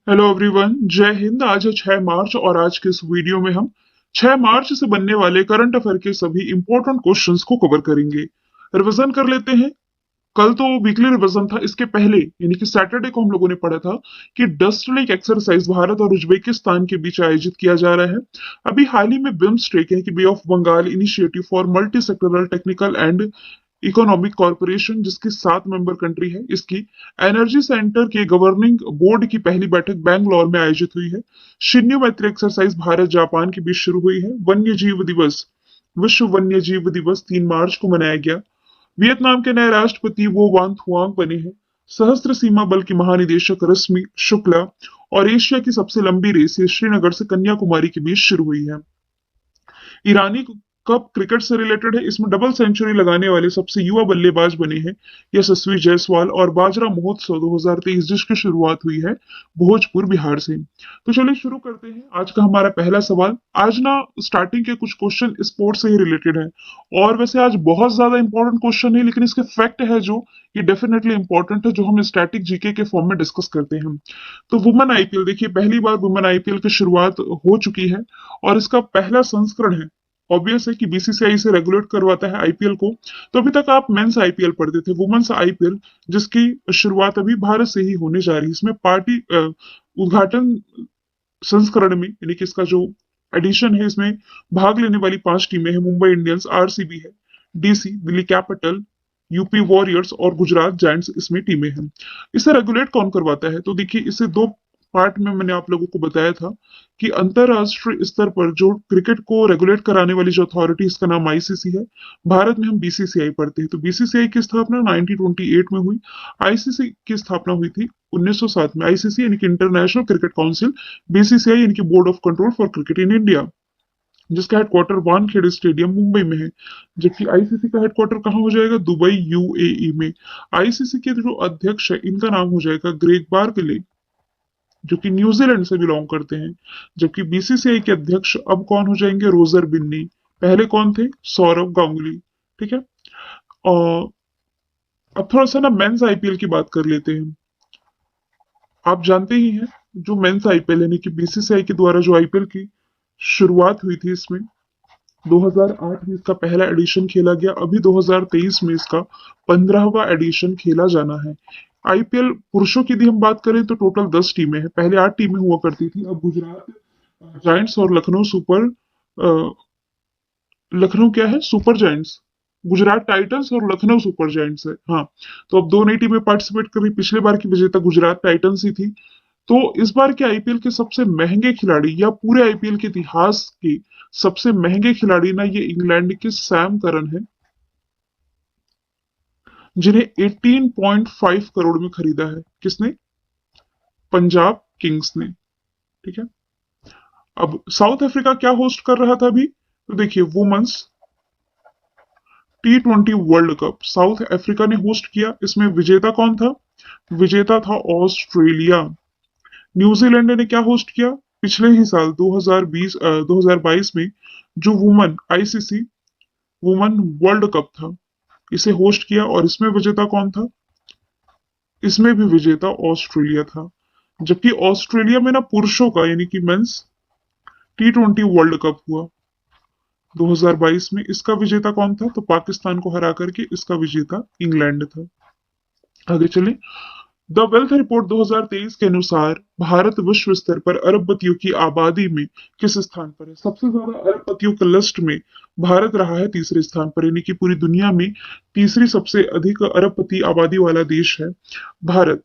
Hello everyone, जय हिंद। आज है 6 मार्च और आज के इस वीडियो में हम 6 मार्च से बनने वाले करंट अफेयर के सभी इंपॉर्टेंट क्वेश्चंस को कवर करेंगे। रिवीजन कर लेते हैं। कल तो वीकली रिवीजन था, इसके पहले यानी कि सैटरडे को हम लोगों ने पढ़ा था कि डस्ट लेक एक्सरसाइज भारत और उज्बेकिस्तान के बीच आयोजित किया जा रहा है। अभी हाल ही में बिम्स्टेक यानी कि bay of Bengal initiative for multi sectoral technical and economic corporation, जिसकी 7 मेंबर कंट्री है, इसकी एनर्जी सेंटर के गवर्निंग बोर्ड की पहली बैठक बैंगलोर में आयोजित हुई है। शिन्यू मैत्री एक्सरसाइज भारत जापान के बीच शुरू हुई है। वन्य जीव दिवस, विश्व वन्य जीव दिवस 3 मार्च को मनाया गया। वियतनाम के नए राष्ट्रपति वो वान थुआंग बने हैं। सहस्त्र सीमा बल की महानिदेशक रश्मि शुक्ला और एशिया की सबसे लंबी रेस ये श्रीनगर से कन्याकुमारी के बीच शुरू हुई है। ईरानी कप क्रिकेट से रिलेटेड है। इसमें डबल सेंचुरी लगाने वाले सबसे युवा बल्लेबाज बने हैं यशस्वी जायसवाल। और बाजरा महोत्सव 2023 जिसकी शुरुआत हुई है भोजपुर बिहार से। तो चलिए शुरू करते हैं आज का हमारा पहला सवाल। आज ना स्टार्टिंग के कुछ क्वेश्चन स्पोर्ट्स से ही रिलेटेड है। और वैसे आज बहुत ज्यादा इंपॉर्टेंट क्वेश्चन नहीं, लेकिन इसके फैक्ट है जो ये डेफिनेटली इंपॉर्टेंट है, जो हम स्टैटिक जीके के फॉर्म में डिस्कस करते हैं। तो वुमेन आईपीएल देखिए, पहली बार वुमेन आईपीएल की शुरुआत हो चुकी है और इसका पहला संस्करण है। ऑब्वियस है कि बीसीसीआई से रेगुलेट करवाता है आईपीएल को। तो अभी तक आप मेंस आईपीएल पढ़ते थे, वुमेन्स आईपीएल जिसकी शुरुआत अभी भारत से ही होने जा रही है। इसमें पार्टी उद्घाटन संस्करण में यानी कि इसका जो एडिशन है, इसमें भाग लेने वाली 5 टीमें हैं। मुंबई इंडियंस, आरसीबी है, DC Delhi capital, UP warriors और गुजरात जायंट्स इसमें टीमें हैं। इसे रेगुलेट कौन करवाता है? तो देखिए, इसे दो पार्ट में मैंने आप लोगों को बताया था कि अंतरराष्ट्रीय स्तर पर जो क्रिकेट को रेगुलेट कराने वाली जो अथॉरिटी, इसका नाम आईसीसी है। भारत में हम बीसीसीआई पढ़ते हैं। तो बीसीसीआई की स्थापना 1928 में हुई। आईसीसी की स्थापना हुई थी 1907 में। आईसीसी यानी कि इंटरनेशनल क्रिकेट काउंसिल, बीसीसीआई यानी कि board of control for cricket in India, जिसका हेडक्वार्टर वानखेड़े स्टेडियम मुंबई में है। जबकि आईसीसी का हेडक्वार्टर कहाँ हो जाएगा? दुबई, यूएई में। आईसीसी के जो अध्यक्ष है, इनका नाम हो जाएगा ग्रेग बार्कले, जो कि न्यूजीलैंड से बिलोंग करते हैं। जबकि बीसीसीआई के अध्यक्ष अब कौन हो जाएंगे? रोजर बिन्नी। पहले कौन थे? सौरव गांगुली। ठीक है। और अब थोड़ा सा ना मेंस आईपीएल की बात कर लेते हैं। आप जानते ही हैं, जो मेंस आईपीएल यानी कि बीसीसीआई के द्वारा जो आईपीएल की शुरुआत हुई थी, इसमें 2008 में इसका पहला एडिशन खेला गया। अभी 2023 में इसका 15वां एडिशन खेला जाना है। आईपीएल पुरुषों की यदि हम बात करें तो टोटल 10 टीमें हैं। पहले 8 टीमें हुआ करती थी। अब गुजरात जायंट्स और लखनऊ क्या है? Super giants. गुजरात टाइटंस और लखनऊ सुपर जायंट्स है। हाँ। तो अब दो नई टीमें पार्टिसिपेट कर रही। पिछले बार की विजेता गुजरात टाइटंस ही थी। तो इस बार के आईपीएल के सबसे महंगे खिलाड़ी या पूरे आईपीएल के इतिहास के सबसे महंगे खिलाड़ी ना, ये इंग्लैंड के सैम करन है, जिन्हें 18.5 करोड़ में खरीदा है। किसने? पंजाब किंग्स ने। ठीक है। अब साउथ अफ्रीका क्या होस्ट कर रहा था अभी? तो देखिए, women's T20 world cup South Africa ने होस्ट किया। इसमें विजेता कौन था? विजेता था ऑस्ट्रेलिया। न्यूजीलैंड ने क्या होस्ट किया? पिछले ही साल 2022 में जो women ICC women world cup था, इसे होस्ट किया। और इसमें विजेता कौन था? इसमें भी विजेता ऑस्ट्रेलिया था। जबकि ऑस्ट्रेलिया में ना पुरुषों का यानी कि मेंस T20 वर्ल्ड कप हुआ 2022 में। इसका विजेता कौन था? तो पाकिस्तान को हरा करके इसका विजेता इंग्लैंड था। आगे चले। द वेल्थ रिपोर्ट 2023 के अनुसार भारत विश्व स्तर पर अरबपतियों की आबादी में किस स्थान पर है? सबसे ज्यादा अरबपतियों की लिस्ट में भारत रहा है तीसरे स्थान पर, यानी कि पूरी दुनिया में तीसरी सबसे अधिक अरबपति आबादी वाला देश है भारत।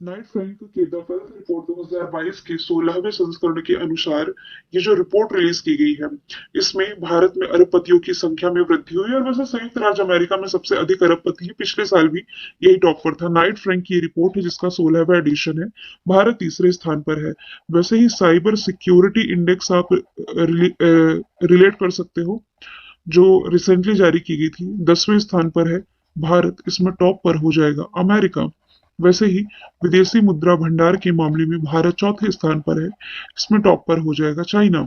नाइट फ्रैंक के द वेल्थ रिपोर्ट 2022 के 16वें संस्करण के अनुसार ये जो रिपोर्ट रिलीज की गई है, इसमें भारत में अरबपतियों की संख्या में वृद्धि हुई। और वैसे संयुक्त राज्य अमेरिका में सबसे अधिक अरबपति है। पिछले साल भी यही टॉप पर था। नाइट फ्रैंक की रिपोर्ट है जिसका 16वां एडिशन है। भारत तीसरे स्थान पर है। वैसे ही साइबर सिक्योरिटी इंडेक्स आप रिलेट कर सकते हो, जो रिसेंटली जारी की गई थी, 10वें स्थान पर है भारत। इसमें टॉप पर हो जाएगा अमेरिका। वैसे ही विदेशी मुद्रा भंडार के मामले में भारत चौथे स्थान पर है। इसमें टॉप पर हो जाएगा चाइना।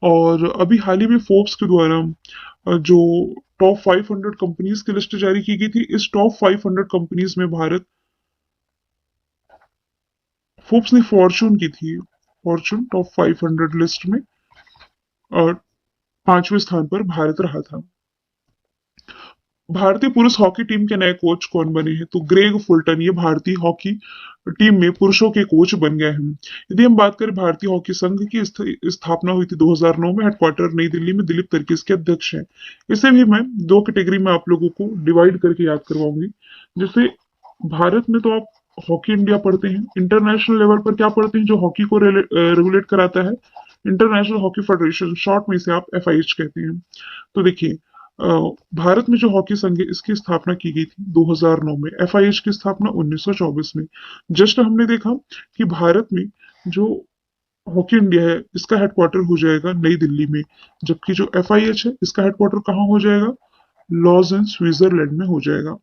और अभी हाल ही में फोर्ब्स के द्वारा जो टॉप 500 कंपनीज की लिस्ट जारी की गई थी, इस टॉप 500 कंपनीज में भारत फोर्ब्स ने फॉर्चून की थी, फॉर्चून टॉप 500 लिस्ट में, और 5वें स्थान पर भारत रहा था। भारतीय पुरुष हॉकी टीम के नए कोच कौन बने हैं? तो ग्रेग फुलटन ये भारतीय हॉकी टीम में पुरुषों के कोच बन गए हैं। यदि हम बात करें भारतीय हॉकी संघ की, स्थापना हुई थी 2009 में, हेडक्वार्टर नई दिल्ली में, दिलीप तर्की इसके अध्यक्ष हैं। इसे भी मैं दो कैटेगरी में आप लोगों को डिवाइड करके याद करवाऊंगी। जैसे भारत में तो आप हॉकी इंडिया पढ़ते हैं, इंटरनेशनल लेवल पर क्या पढ़ते हैं जो हॉकी को रेगुलेट कराता है? इंटरनेशनल हॉकी फेडरेशन, शॉर्ट में इसे आप एफआईएच कहते हैं। तो देखिए, भारत में जो हॉकी संघ है इसकी स्थापना की गई थी 2009 में, एफआईएच की स्थापना 1924 में। जस्ट हमने देखा कि भारत में जो हॉकी इंडिया है इसका हेडक्वार्टर हो जाएगा नई दिल्ली में, जबकि जो एफआईएच है इसका हेडक्वार्टर कहाँ हो जाएगा? लॉज एंड स्विट्जरलैंड में हो जाएगा।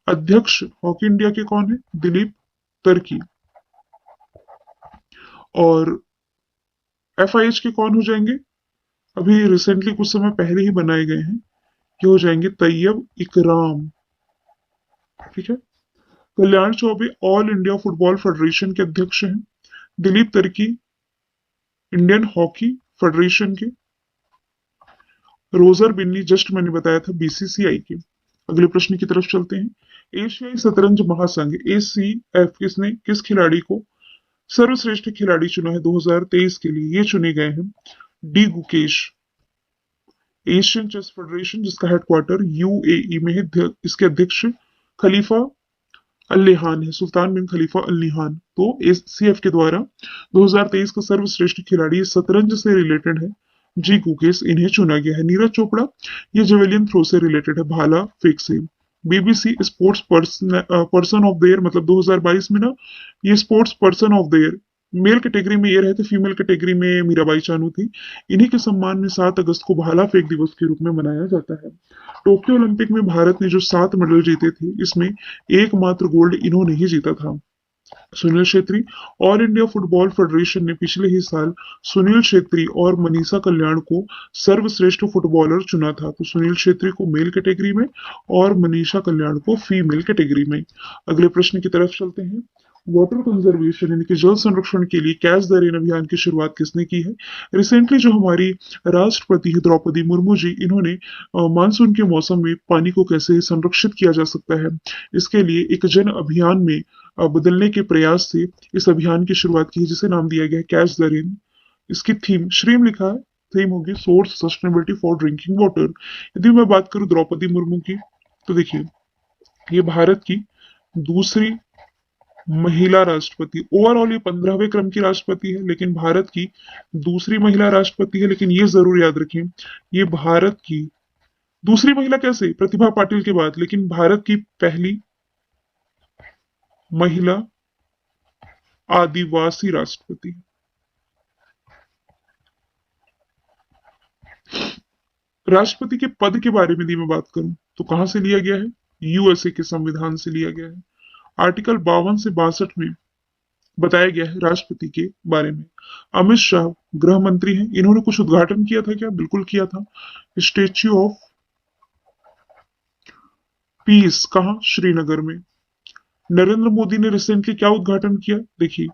अध्यक्ष हॉकी इंडिया के कौन है? दिलीप तर्की। और एफआईएच के कौन हो जाएंगे? अभी रिसेंटली कुछ समय पहले ही बनाए गए हैं, ये हो जाएंगे तैयब इकराम। ठीक है। Kalyan Chaubey all India football federation के अध्यक्ष हैं। Dilip Tirkey Indian hockey federation के। रोजर बिन्नी जस्ट मैंने बताया था बीसीसीआई के। अगले प्रश्न की तरफ चलते हैं। एशियाई शतरंज महासंघ एसीएफ किसने किस खिलाड़ी को सर्वश्रेष्ठ खिलाड़ी चुना है 2023 के लिए? ये चुने गए हैं D Gukesh. Asian chess federation जिसका हेडक्वार्टर यूएई में है, इसके अध्यक्ष खलीफा अल-निहान है, सुल्तान बिन खलीफा अल-निहान। तो एसीएफ के द्वारा 2023 का सर्वश्रेष्ठ खिलाड़ी शतरंज से रिलेटेड है, जी गुकेश, इन्हें चुना गया है। नीरज चोपड़ा ये जेवेलियन थ्रो से रिलेटेड है, भाला फेंक से। BBC sports person of the year, मतलब 2022 में ना ये sports person of the year male category में ये रहे थे, फीमेल कैटेगरी में मीराबाई चानू थी। इन्हीं के सम्मान में 7 अगस्त को भाला फेंक दिवस के रूप में मनाया जाता है। टोक्यो ओलंपिक में भारत ने जो 7 मेडल जीते थे इसमें एकमात्र गोल्ड इन्होंने ही जीता था। Sunil Chhetri. All India football federation ने पिछले ही साल सुनील छेत्री और मनीषा कल्याण को सर्वश्रेष्ठ फुटबॉलर चुना था। तो सुनील छेत्री को मेल कैटेगरी में और मनीषा कल्याण को फीमेल कैटेगरी में। अगले प्रश्न की तरफ चलते हैं। वाटर कंजर्वेशन यानी कि जल संरक्षण के लिए कैच द रेन अभियान की शुरुआत किसने की है? रिसेंटली जो हमारी राष्ट्रपति द्रौपदी मुर्मू जी, इन्होंने मानसून के मौसम में पानी को कैसे संरक्षित किया जा सकता है इसके लिए एक जन अभियान में बदलने के प्रयास से इस अभियान की शुरुआत की है, जिसे नाम दिया गया है कैच द रेन। इसकी थीम श्रीम लिखा है, थीम होगी source sustainability for drinking water. यदि मैं बात करूं द्रौपदी मुर्मू की, तो देखिए ये भारत की दूसरी महिला राष्ट्रपति, ओवरऑल ये 15वें क्रम की राष्ट्रपति है, लेकिन भारत की दूसरी महिला राष्ट्रपति है। लेकिन ये जरूर याद रखें, ये भारत की दूसरी महिला कैसे, प्रतिभा पाटिल के बाद, लेकिन भारत की पहली महिला आदिवासी राष्ट्रपति। राष्ट्रपति के पद के बारे में यदि मैं बात करूं तो कहां से लिया गया है? यूएसए के संविधान से लिया गया है। आर्टिकल 52 से 62 में बताया गया है राष्ट्रपति के बारे में। अमित शाह गृह मंत्री हैं, इन्होंने कुछ उद्घाटन किया था क्या? बिल्कुल किया था। स्टेच्यू ऑफ पीस कहां? श्रीनगर में। नरेंद्र मोदी ने रिसेंटली क्या उद्घाटन किया? देखिए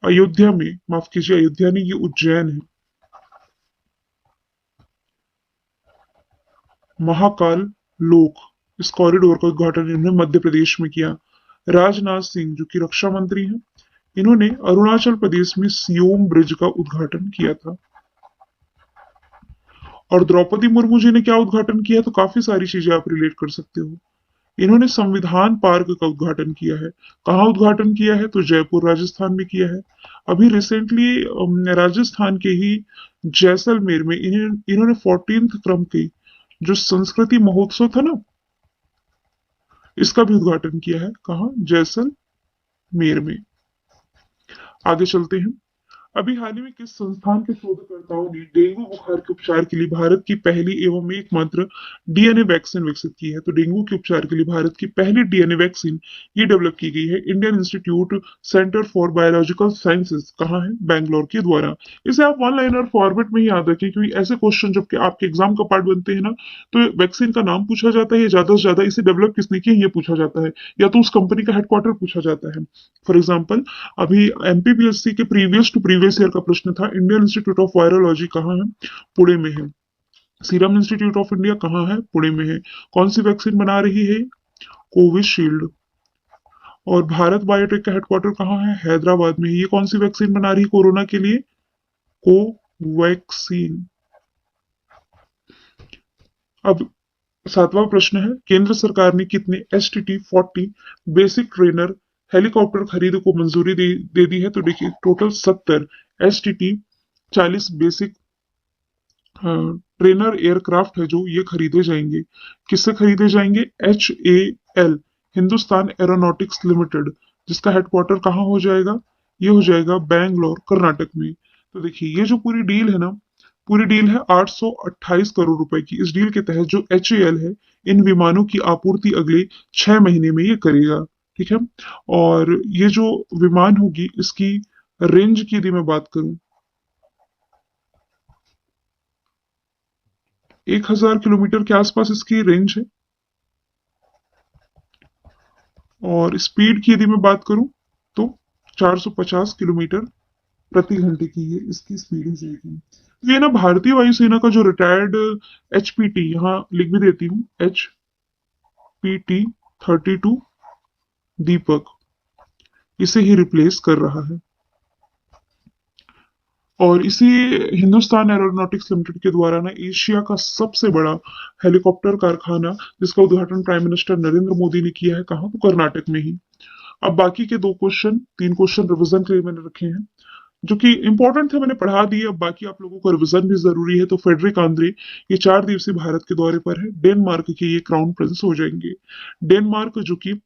अयोध्या में, माफ कीजिए अयोध्या नहीं, ये उज्जैन है, महाकाल लोक, इस कॉरिडोर का उद्घाटन इन्होंने मध्य प्रदेश में किया। राजनाथ सिंह जो कि रक्षा मंत्री हैं, इन्होंने अरुणाचल प्रदेश में सियोम ब्रिज का उद्घाटन किया था। और द्रौपदी मुर्मू जी ने क्या उद्घाटन किया? तो काफी सारी चीजें आप रिलेट कर सकते हो। इन्होंने संविधान पार्क का उद्घाटन किया है। कहाँ उद्घाटन किया है? तो जयपुर राजस्थान में किया है। अभी रिसेंटली राजस्थान के ही जैसलमेर में इन्होंने 14th क्रम के जो संस्कृति महोत्सव था ना, इसका भी उद्घाटन किया है। कहाँ? जैसलमेर में। आगे चलते हैं। अभी हाल ही में किस संस्थान के शोधकर्ताओं ने डेंगू बुखार के उपचार के लिए भारत की पहली एवं एकमात्र डीएनए वैक्सीन विकसित की है? तो डेंगू के उपचार के लिए भारत की पहली डीएनए वैक्सीन ये डेवलप की गई है Indian institute centre for biological sciences, कहाँ है? बैंगलोर के द्वारा। इसे आप वन लाइनर फॉर्मेट में ही याद रखें, क्योंकि ऐसे क्वेश्चन जब कि आपके एग्जाम का पार्ट बनते हैं ना, तो वैक्सीन का नाम पूछा जाता है, या ज्यादा से ज्यादा इसे डेवलप किसने किया ये पूछा जाता है, या तो उस कंपनी का हेडक्वार्टर पूछा जाता है। फॉर एग्जाम्पल, अभी एमपीपीएससी के प्रीवियस टू प्रीवियस ईयर का प्रश्न था, इंडियन इंस्टीट्यूट ऑफ वायरोलॉजी कहाँ है? पुणे में है। सीरम इंस्टीट्यूट ऑफ इंडिया कहाँ है? पुणे में है। कौन सी वैक्सीन बना रही है? कोविशील्ड। और भारत बायोटेक का हेडक्वार्टर कहाँ है? हैदराबाद में। ये कौन सी वैक्सीन बना रही है कोरोना के लिए? कोवैक्सीन। अब सातवां प्रश्न है, केंद्र सरकार ने कितने STT-40 बेसिक ट्रेनर हेलीकॉप्टर खरीद को मंजूरी दे दी है? तो देखिए, total 70 STT-40 basic trainer aircraft है जो ये खरीदे जाएंगे। किससे खरीदे जाएंगे? HAL, हिंदुस्तान एरोनॉटिक्स लिमिटेड, जिसका हेडक्वार्टर कहाँ हो जाएगा? ये हो जाएगा बैंगलोर, कर्नाटक में। तो देखिए, ये जो पूरी डील है ना, पूरी डील है 828 करोड़ रुपए की। इस डील के तहत जो HAL है, इन विमानों की आपूर्ति अगले 6 महीने में ये करेगा। ठीक है। और ये जो विमान होगी, इसकी रेंज की यदि मैं बात करूं, 1000 किलोमीटर के आसपास इसकी रेंज है। और स्पीड की यदि मैं बात करूं, तो 450 किलोमीटर प्रति घंटे की ये इसकी स्पीड हो जाएगी। तो ये ना भारतीय वायुसेना का जो रिटायर्ड HPT, यहाँ लिख भी देती हूँ, HPT-32 दीपक, इसे ही रिप्लेस कर रहा है। और इसी हिंदुस्तान एरोनॉटिक्स लिमिटेड के द्वारा ना एशिया का सबसे बड़ा हेलीकॉप्टर कारखाना, जिसका उद्घाटन प्राइम मिनिस्टर नरेंद्र मोदी ने किया है, कहाँ? तो कर्नाटक में ही। अब बाकी के 3 क्वेश्चन रिवीजन के लिए मैंने रखे हैं, जो कि इंपॉर्टेंट थे, मैंने पढ़ा दिए। अब बाकी आप लोगों को रिवीजन भी जरूरी है। तो फेडरिक आंद्रे ये 4 दिवसीय भारत के दौरे पर है। डेनमार्क के ये क्राउन प्रिंस हो जाएंगे। डेनमार्क जो कि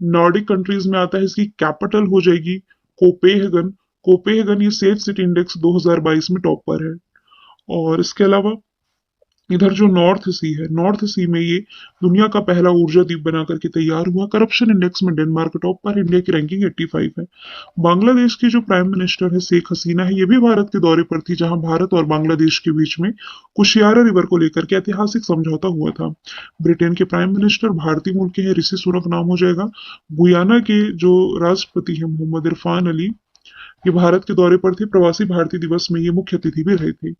नॉर्डिक कंट्रीज में आता है, इसकी कैपिटल हो जाएगी कोपेनहेगन। कोपेनहेगन ये सेफ सिटी इंडेक्स 2022 में टॉप पर है। और इसके अलावा इधर जो नॉर्थ सी है, नॉर्थ सी में ये दुनिया का पहला ऊर्जा द्वीप बना करके तैयार हुआ। करप्शन इंडेक्स में डेनमार्क टॉप पर, इंडिया की रैंकिंग 85 है। बांग्लादेश की जो प्राइम मिनिस्टर है शेख हसीना है, ये भी भारत के दौरे पर थी, जहां भारत और बांग्लादेश के बीच में कुशियारा रिवर को लेकर के ऐतिहासिक समझौता हुआ था। ब्रिटेन के प्राइम मिनिस्टर भारतीय मूल के हैं, ऋषि सुनक नाम हो जाएगा। गुयाना के जो राष्ट्रपति है मोहम्मद इरफान अली, ये भारत के दौरे पर थे। प्रवासी भारतीय दिवस में ये मुख्य अतिथि भी रहे थे।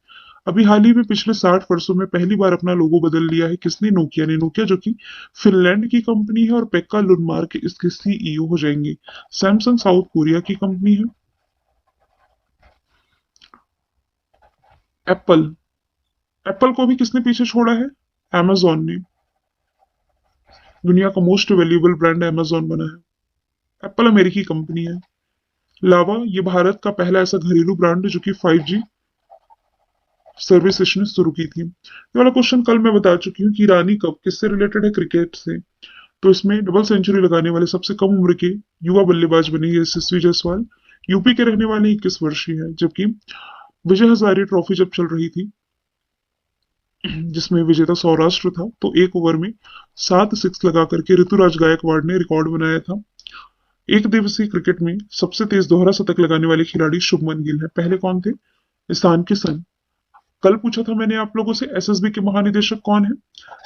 अभी हाल ही में पिछले 60 वर्षों में पहली बार अपना लोगो बदल लिया है। किसने? नोकिया ने। नोकिया जो कि फिनलैंड की कंपनी है, और पेक्का लुनमार्क इसके CEO हो जाएंगे। सैमसंग साउथ कोरिया की कंपनी है। एप्पल, एप्पल को भी किसने पीछे छोड़ा है? Amazon ने। दुनिया का मोस्ट वैल्यूएबल ब्रांड Amazon बना है। एप्पल अमेरिकी कंपनी है। लावा ये भारत का पहला ऐसा घरेलू ब्रांड है जो कि 5G सर्विस इसने शुरू की थी। ये वाला क्वेश्चन कल मैं बता चुकी हूँ कि ईरानी कप किससे रिलेटेड है? क्रिकेट से। तो इसमें डबल सेंचुरी लगाने वाले सबसे कम उम्र के युवा बल्लेबाज बने यशस्वी जायसवाल। यूपी के रहने वाले 21 वर्षीय है। जबकि विजय हजारे ट्रॉफी जब चल रही थी, जिसमें विजेता सौराष्ट्र था, तो 1 ओवर में 7 सिक्स लगा करके ऋतुराज गायकवाड़ ने रिकॉर्ड बनाया था। एक दिवसीय क्रिकेट में सबसे तेज दोहरा शतक लगाने वाले खिलाड़ी शुभमन गिल है। पहले कौन थे? ईशान किशन। कल पूछा था मैंने आप लोगों से SSB के महानिदेशक कौन है?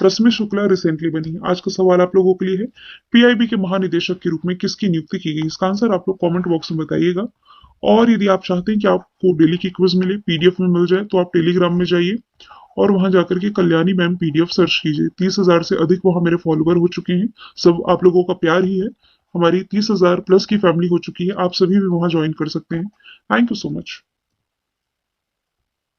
रश्मि शुक्ला रिसेंटली बनी है। आज का सवाल आप लोगों के लिए है, PIB के महानिदेशक के रूप में किसकी नियुक्ति की गई? इसका आंसर आप लोग कमेंट बॉक्स में बताइएगा। और यदि आप चाहते हैं कि आपको डेली की क्विज मिले, PDF में मिल जाए, तो आप टेलीग्राम में जाइए और वहां जाकर के कल्याणी मैम PDF सर्च कीजिए। 30,000 से अधिक वहां मेरे फॉलोवर हो चुके हैं। सब आप लोगों का प्यार ही है। हमारी 30,000 प्लस की फैमिली हो चुकी है। आप सभी भी वहां ज्वाइन कर सकते हैं। Thank you so much.